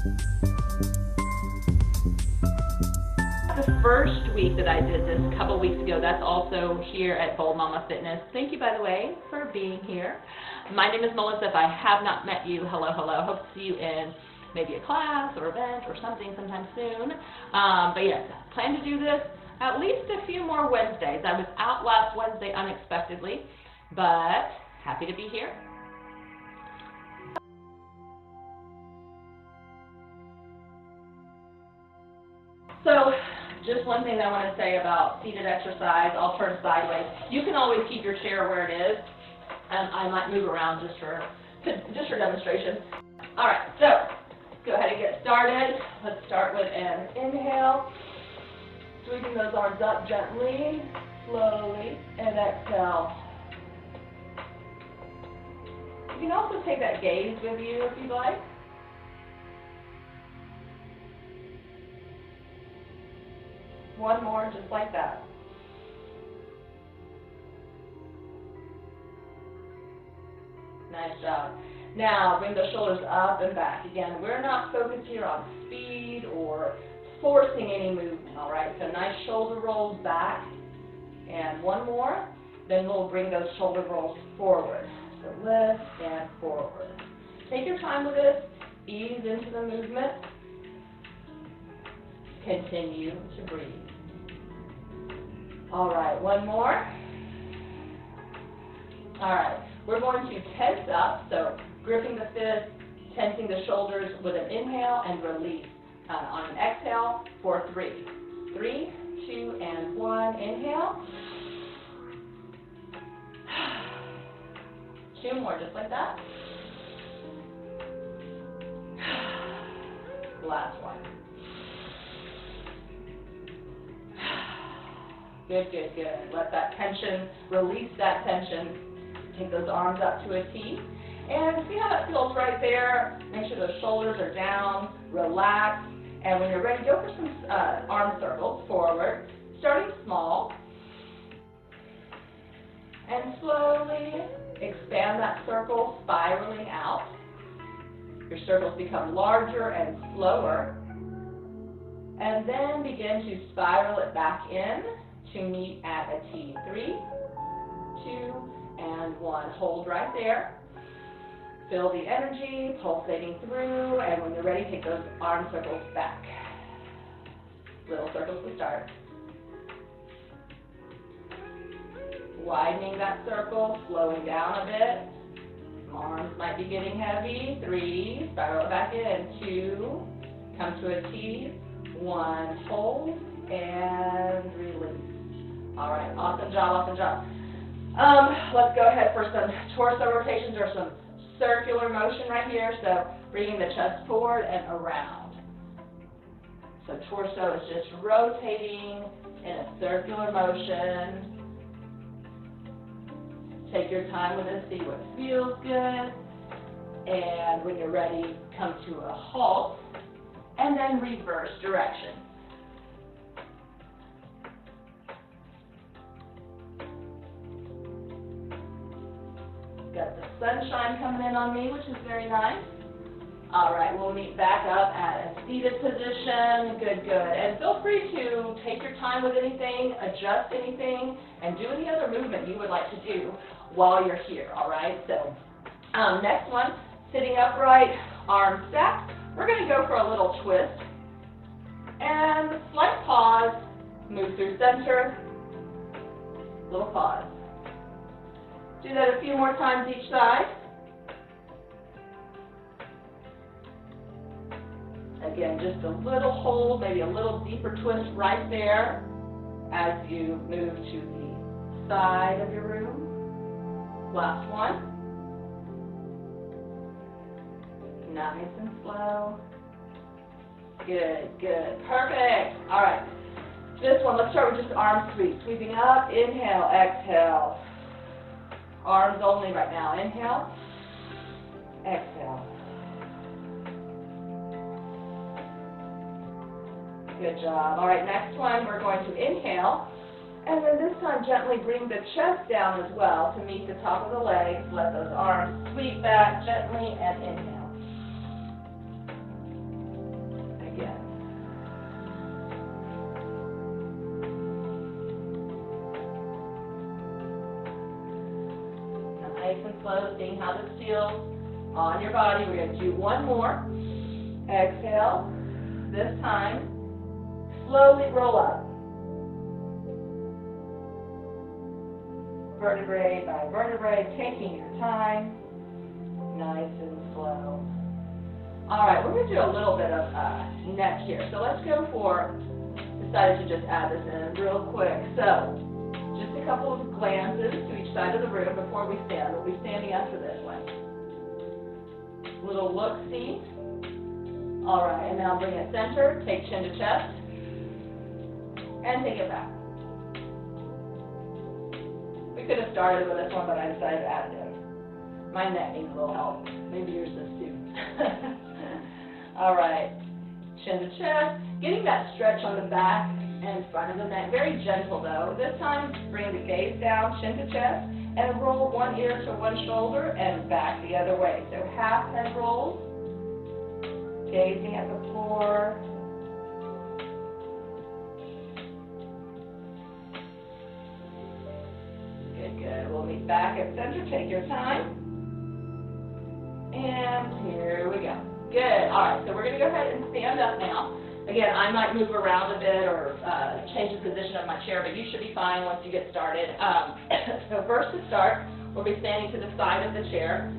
The first week that I did this a couple weeks ago, that's also here at Bold Mama Fitness. Thank you, by the way, for being here. My name is Melissa. If I have not met you, hello, hello. Hope to see you in maybe a class or event or something sometime soon. But yes, plan to do this at least a few more Wednesdays. I was out last Wednesday unexpectedly, but happy to be here. So, just one thing I want to say about seated exercise. I'll turn sideways. You can always keep your chair where it is. I might move around just for demonstration. All right, so go ahead and get started. Let's start with an inhale. Sweeping those arms up gently, slowly, and exhale. You can also take that gaze with you if you'd like. One more, just like that. Nice job. Now, bring the shoulders up and back. Again, we're not focused here on speed or forcing any movement, all right? So nice shoulder rolls back. And one more. Then we'll bring those shoulder rolls forward. So lift and forward. Take your time with this. Ease into the movement. Continue to breathe. All right, one more. All right, we're going to tense up, so gripping the fist, tensing the shoulders with an inhale and release. On an exhale for 3. 3, 2, and 1. Inhale. 2 more, just like that. Last one. Good, good, good. Let that tension, release that tension. Take those arms up to a T. And see how that feels right there. Make sure those shoulders are down, relax. And when you're ready, go for some arm circles forward, starting small. And slowly expand that circle, spiraling out. Your circles become larger and slower. And then begin to spiral it back in to meet at a T. 3, 2, and 1. Hold right there. Feel the energy pulsating through, and when you're ready, take those arm circles back. Little circles to start. Widening that circle, slowing down a bit. Some arms might be getting heavy. 3, spiral it back in. 2, come to a T. 1, hold, and release. All right, awesome job, awesome job. Let's go ahead for some torso rotations or some circular motion right here. So bringing the chest forward and around. So torso is just rotating in a circular motion. Take your time with this, see what feels good. And when you're ready, come to a halt and then reverse direction. Got the sunshine coming in on me, which is very nice. All right, we'll meet back up at a seated position. Good, good. And feel free to take your time with anything, adjust anything, and do any other movement you would like to do while you're here, all right? So next one, sitting upright, arms stacked. We're going to go for a little twist. And slight pause, move through center, little pause. Do that a few more times each side. Again, just a little hold, maybe a little deeper twist right there as you move to the side of your room. Last one. Nice and slow. Good, good. Perfect. All right. This one, let's start with just arm sweep. Sweeping up, inhale, exhale. Arms only right now. Inhale, exhale. Good job. All right, next one, we're going to inhale. And then this time, gently bring the chest down as well to meet the top of the legs. Let those arms sweep back gently and inhale. close, seeing how this feels on your body. We're going to do one more. Exhale. This time, slowly roll up. Vertebrae by vertebrae, taking your time, nice and slow. All right, we're going to do a little bit of neck here. So let's go for, decided to just add this in real quick. So just a couple of glances to each side of the room before we stand. We'll be standing up for this one. Little look-see. All right, and now bring it center, take chin to chest, and take it back. We could have started with this one, but I decided to add it in. My neck needs a little help. Maybe yours does too. All right, chin to chest, getting that stretch on the back and front of the neck. Very gentle though. This time, bring the gaze down, chin to chest, and roll one ear to one shoulder and back the other way. So half head rolls, gazing at the floor. Good. We'll meet back at center. Take your time. And here we go. Good. All right, so we're going to go ahead and stand up now. Again, I might move around a bit or change the position of my chair, but you should be fine once you get started. So first to start, we'll be standing to the side of the chair.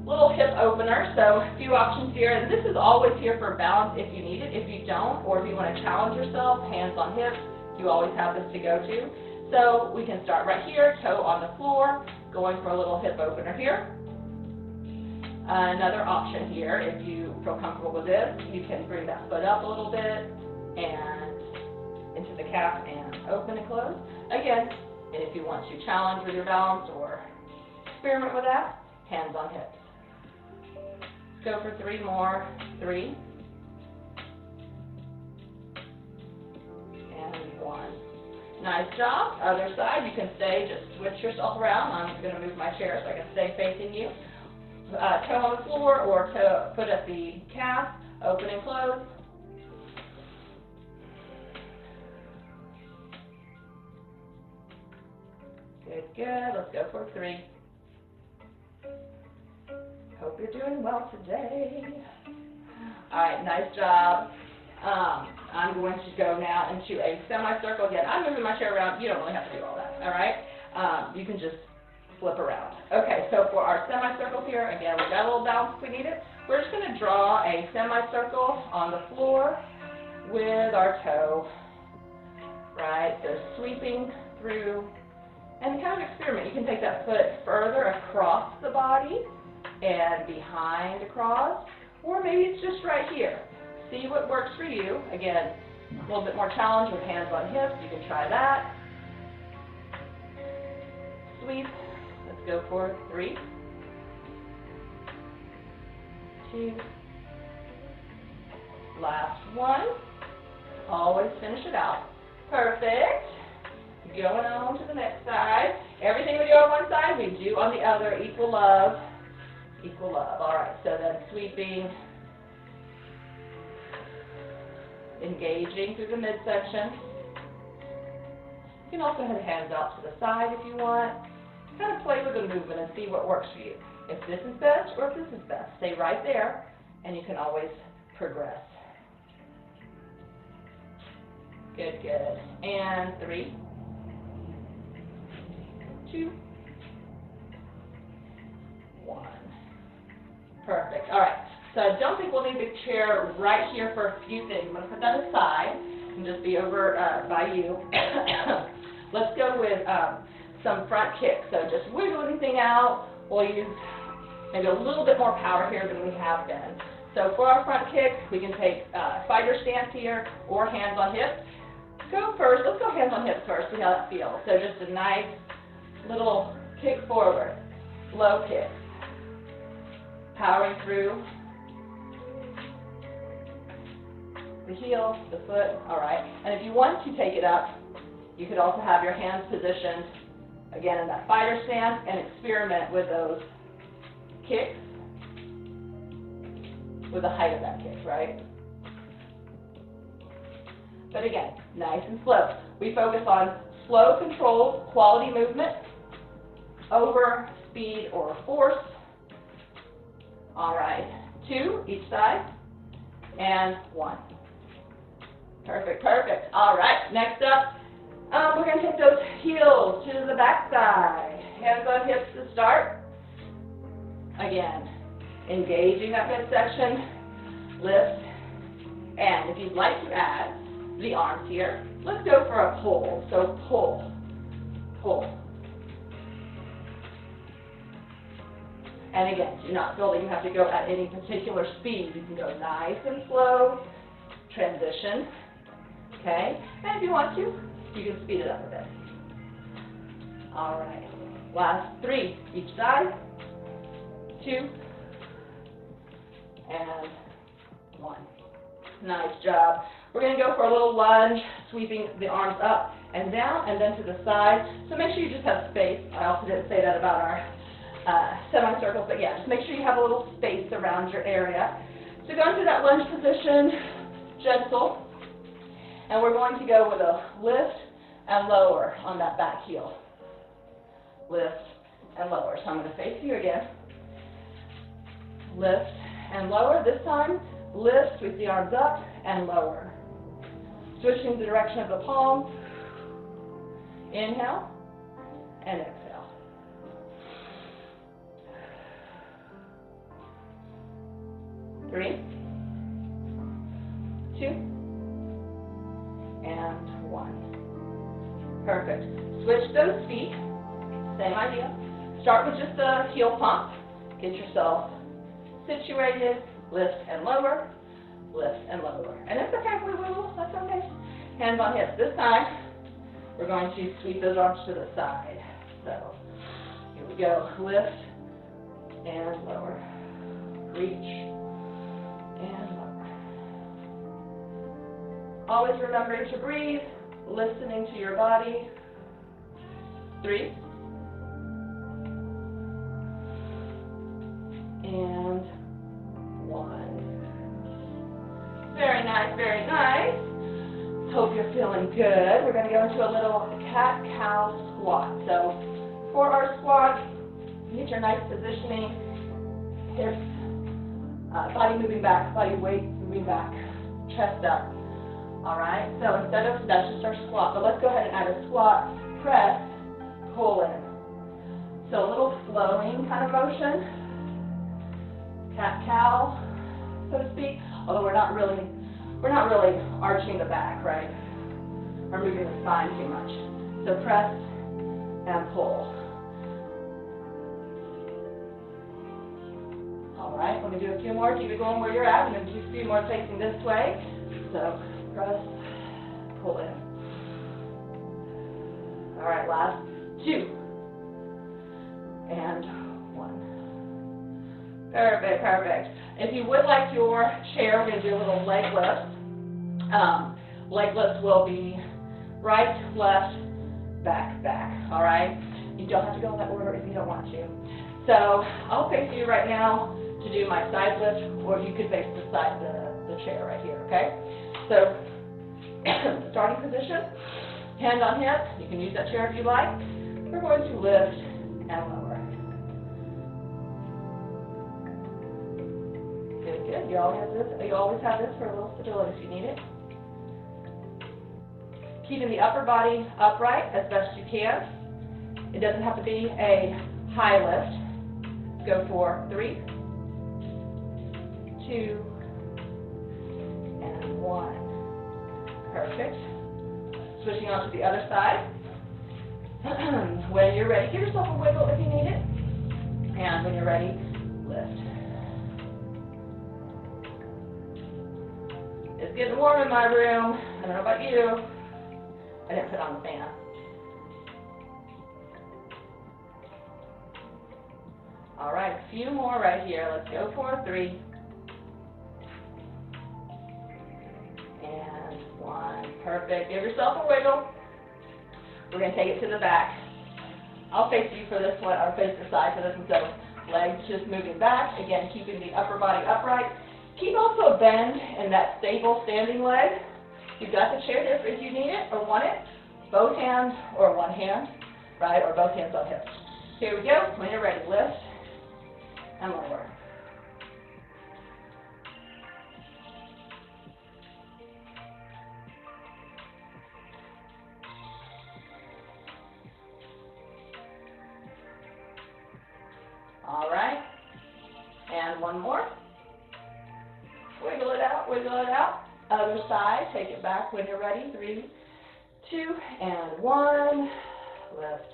Little hip opener, so a few options here. And this is always here for balance if you need it. If you don't, or if you want to challenge yourself, hands on hips, you always have this to go to. So we can start right here, toe on the floor, going for a little hip opener here. Another option here, if you feel comfortable with this, you can bring that foot up a little bit and into the calf and open and close. Again, and if you want to challenge with your balance or experiment with that, hands on hips. Let's go for 3 more. 3. And 1. Nice job. Other side, you can stay, just switch yourself around. I'm going to move my chair so I can stay facing you. Toe on the floor or toe, foot at the calf, open and close. Good. Let's go for 3. Hope you're doing well today. All right, nice job. I'm going to go now into a semicircle. Again, I'm moving my chair around. You don't really have to do all that, all right? You can just flip around. Okay, so for our semicircle here, again, we've got a little balance if we need it. We're just going to draw a semicircle on the floor with our toe, right? So sweeping through, and kind of experiment. You can take that foot further across the body and behind across, or maybe it's just right here. See what works for you. Again, a little bit more challenge with hands on hips. You can try that. Sweep. Let's go for 3, 2, last one. Always finish it out. Perfect. Going on to the next side. Everything we do on one side, we do on the other. Equal love. Equal love. All right, so then sweeping, engaging through the midsection. You can also have hands out to the side if you want. Kind of play with the movement and see what works for you. If this is best or if this is best, stay right there and you can always progress. Good, good. And 3, 2, 1. Perfect. All right. So I don't think we'll need the chair right here for a few things. I'm going to put that aside and just be over by you. Let's go with some front kicks. So just wiggle anything out. We'll use maybe a little bit more power here than we have been. So for our front kicks, we can take fighter stance here or hands on hips. Go first. Let's go hands on hips first, see how that feels. So just a nice little kick forward, low kick, powering through the heel, the foot. All right. And if you want to take it up, you could also have your hands positioned again in that fighter stance and experiment with those kicks, with the height of that kick, right? But again, nice and slow. We focus on slow, controlled, quality movement. over, speed, or force. All right, 2 each side, and 1. Perfect, perfect. All right, next up, we're going to take those heels to the back side. Hands on hips to start. Again, engaging that midsection, lift, and if you'd like to add the arms here, let's go for a pull. So pull, pull. And again, do not feel that you have to go at any particular speed. You can go nice and slow, transition, okay? And if you want to, you can speed it up a bit. All right, last 3 each side, 2, and 1. Nice job. We're going to go for a little lunge, sweeping the arms up and down and then to the side. So make sure you just have space. I also didn't say that about our semicircles, but yeah, just make sure you have a little space around your area. So go into that lunge position, gentle, and we're going to go with a lift and lower on that back heel. Lift and lower. So I'm going to face you again. Lift and lower. This time, lift, sweep the arms up and lower. Switching the direction of the palms. Inhale and exhale. 3, 2, and 1. Perfect. Switch those feet. Same idea. Start with just the heel pump. Get yourself situated. Lift and lower. Lift and lower. And it's okay if we wiggle. That's okay. Hands on hips. This time, we're going to sweep those arms to the side. So, here we go. Lift and lower. Reach. And lower. Always remembering to breathe, listening to your body. 3. And 1. Very nice, very nice. Hope you're feeling good. We're going to go into a little cat-cow squat. So for our squat, get your nice positioning, hips, body moving back, body weight moving back, chest up. All right, so instead of, that's just our squat, but let's go ahead and add a squat, press, pull in. So a little flowing kind of motion, cat-cow, so to speak, although we're not really arching the back, right? Or moving the spine too much. So press and pull. All right, let me do a few more. Keep it going where you're at. I'm going to do a few more facing this way. So press, pull in. All right, last 2. And 1. Perfect, perfect. If you would like your chair, we're going to do a little leg lift. Leg lifts will be right, left, back, back. All right? You don't have to go in that order if you don't want to. So I'll face you right now to do my side lift, or you could face the side, the chair right here, okay? So, starting position, hand on hip. You can use that chair if you like. We're going to lift and lower. Good, good. You always have this for a little stability if you need it. Keeping the upper body upright as best you can. It doesn't have to be a high lift. Go for 3, 2, and 1. Perfect. Switching on to the other side. When you're ready, give yourself a wiggle if you need it. And when you're ready, lift. It's getting warm in my room. I don't know about you. I didn't put on the fan. All right, a few more right here. Let's go for 3. And 1. Perfect. Give yourself a wiggle. We're going to take it to the back. I'll face you for this one, or face the side for this one. So legs just moving back. Again, keeping the upper body upright. Keep also a bend in that stable standing leg. You've got the chair there if you need it or want it. Both hands or one hand, right? Or both hands on hips. Here we go. When you're ready, lift and lower. All right. And one more. Wiggle it out, wiggle it out. Other side, take it back when you're ready. 3, 2, and 1. Lift.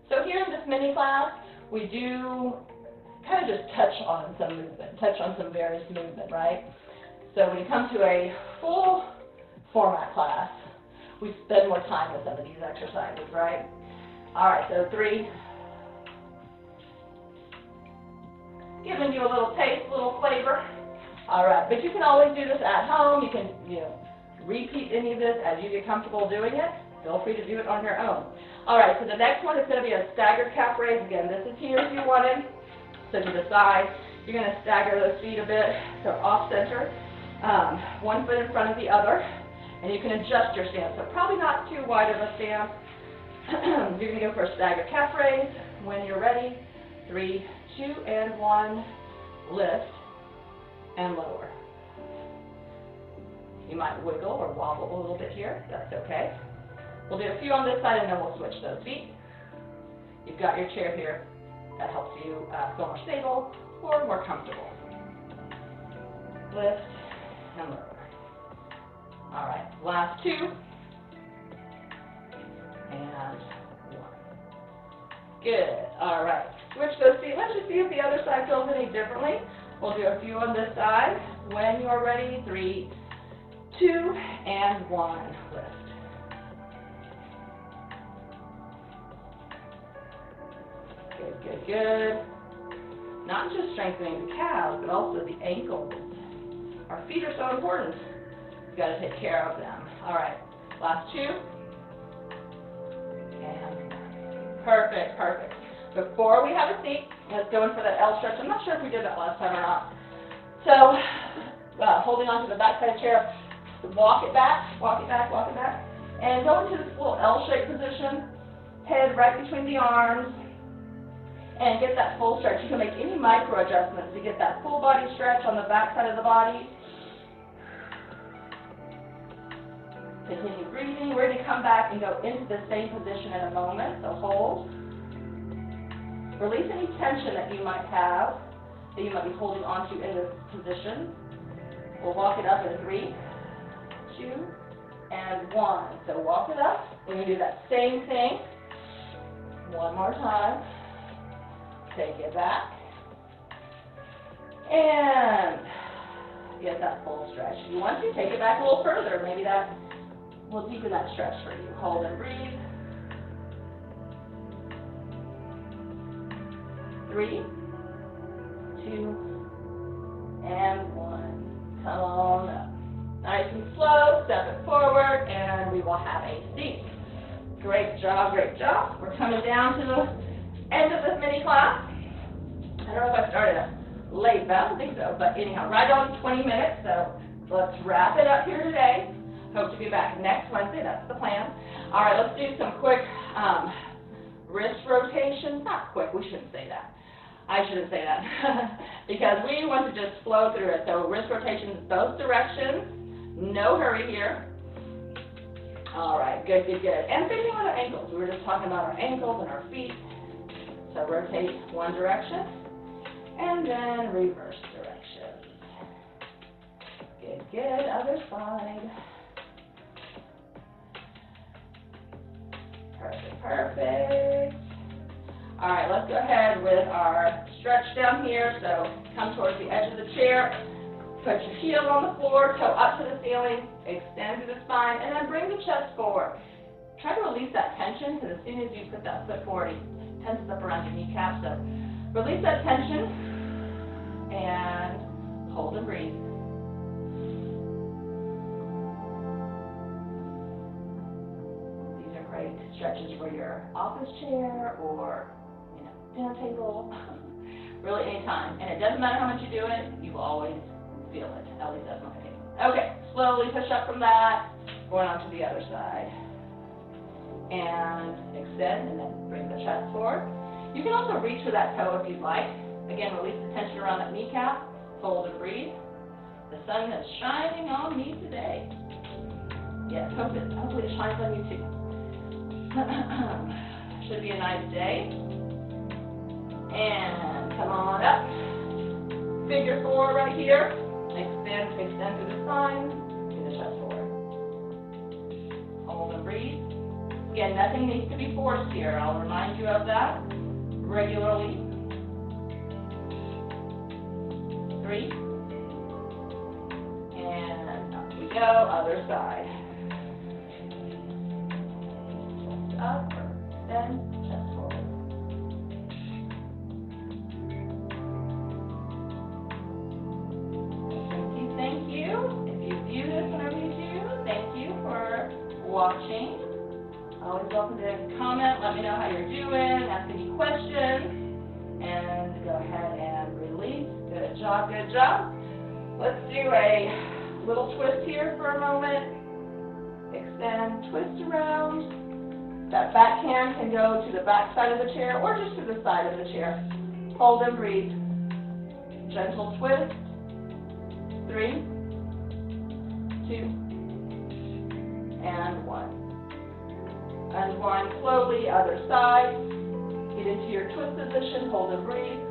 So here in this mini class, we do kind of just touch on some movement, touch on some various movement, right? So when you come to a full format class, we spend more time with some of these exercises, right? All right, so 3. Giving you a little taste, a little flavor. All right, but you can always do this at home. You can, repeat any of this as you get comfortable doing it. Feel free to do it on your own. All right, so the next one is going to be a staggered calf raise. Again, this is here if you wanted. So to the side, you're going to stagger those feet a bit, so off center, one foot in front of the other, and you can adjust your stance. So probably not too wide of a stance. You're going to go for a staggered calf raise. When you're ready, 3, 2, and 1, lift and lower. You might wiggle or wobble a little bit here. That's okay. We'll do a few on this side, and then we'll switch those feet. You've got your chair here. That helps you feel more stable or more comfortable. Lift and lower. All right, last 2. And 1. Good. All right. Switch those feet. Let's just see if the other side feels any differently. We'll do a few on this side. When you're ready, 3, 2, and 1. Lift. Good, good, good. Not just strengthening the calves, but also the ankles. Our feet are so important. You've got to take care of them. All right, last 2. And 1. Perfect, perfect. Before we have a seat, let's go in for that L stretch. I'm not sure if we did that last time or not. So, holding onto the back side of the chair, walk it back, walk it back, walk it back, and go into this little L-shaped position, head right between the arms, and get that full stretch. You can make any micro adjustments to get that full body stretch on the back side of the body. Continue breathing. We're going to come back and go into the same position in a moment, so hold. Release any tension that you might have, that you might be holding onto in this position. We'll walk it up in 3, 2, and 1. So walk it up. We're going to do that same thing. One more time. Take it back. And get that full stretch. If you want to, take it back a little further. Maybe that will deepen that stretch for you. Hold and breathe. 3, 2, and 1. Come on up. Nice and slow, step it forward, and we will have a seat. Great job, great job. We're coming down to the end of this mini class. I don't know if I started late, but I don't think so. But anyhow, right on 20 minutes, so let's wrap it up here today. Hope to be back next Wednesday, that's the plan. All right, let's do some quick wrist rotations. Not quick, we shouldn't say that. I shouldn't say that because we want to just flow through it. So wrist rotations both directions. No hurry here. All right, good, good, good. And same thing with our ankles. We were just talking about our ankles and our feet. So rotate one direction and then reverse direction. Good, good. Other side. Perfect, perfect. All right, let's go ahead with our stretch down here. So come towards the edge of the chair. Put your heel on the floor, toe up to the ceiling, extend through the spine, and then bring the chest forward. Try to release that tension, because as soon as you put that foot forward, it tenses up around your kneecap. So release that tension, and hold and breathe. These are great stretches for your office chair or dinner table, really anytime. And it doesn't matter how much you do it, you will always feel it. At least that's my opinion. Okay, slowly push up from that, going on to the other side. and extend, and then bring the chest forward. You can also reach for that toe if you'd like. Again, release the tension around that kneecap, hold and breathe. The sun is shining on me today. Yes, hopefully it shines on you too. Should be a nice day. And come on up. Figure 4 right here. Extend through the spine. Bring the chest forward. Hold and breathe. Again, nothing needs to be forced here. I'll remind you of that regularly. 3. And up we go. Other side. Up, extend, chest forward. Thank you. If you view this whenever you do, thank you for watching. Always welcome to comment, let me know how you're doing, ask any questions, and go ahead and release. Good job, good job. Let's do a little twist here for a moment. Extend, twist around. That back hand can go to the back side of the chair or just to the side of the chair. Hold and breathe. Gentle twist. 3, 2, and 1. Unwind slowly, other side. Get into your twist position, hold and breathe.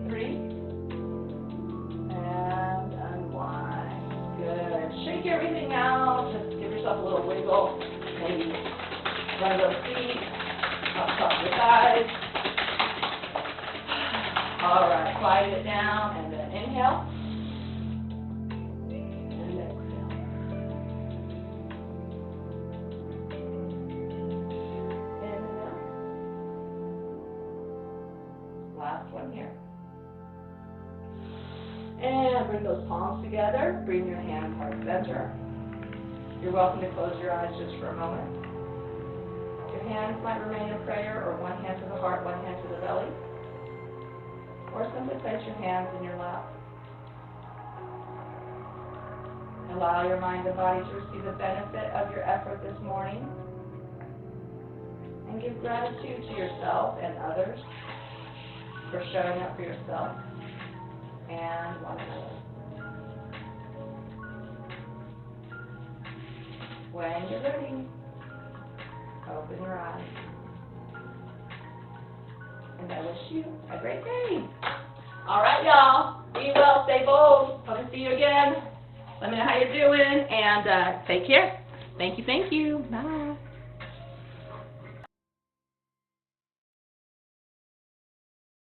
3, and unwind. Good. Shake everything out. Just give yourself a little wiggle. Maybe run those feet up top of the thighs. All right, quiet it down, and then inhale. And exhale. Inhale. Last one here. And bring those palms together. Bring your hands heart center. You're welcome to close your eyes just for a moment. Your hands might remain in prayer, or one hand to the heart, one hand to the belly. Or simply place your hands in your lap. Allow your mind and body to receive the benefit of your effort this morning. And give gratitude to yourself and others for showing up for yourself and one another. When you're ready, open your eyes. And I wish you a great day. All right, y'all. Be well, stay bold. Hope to see you again. Let me know how you're doing, and take care. Thank you. Bye.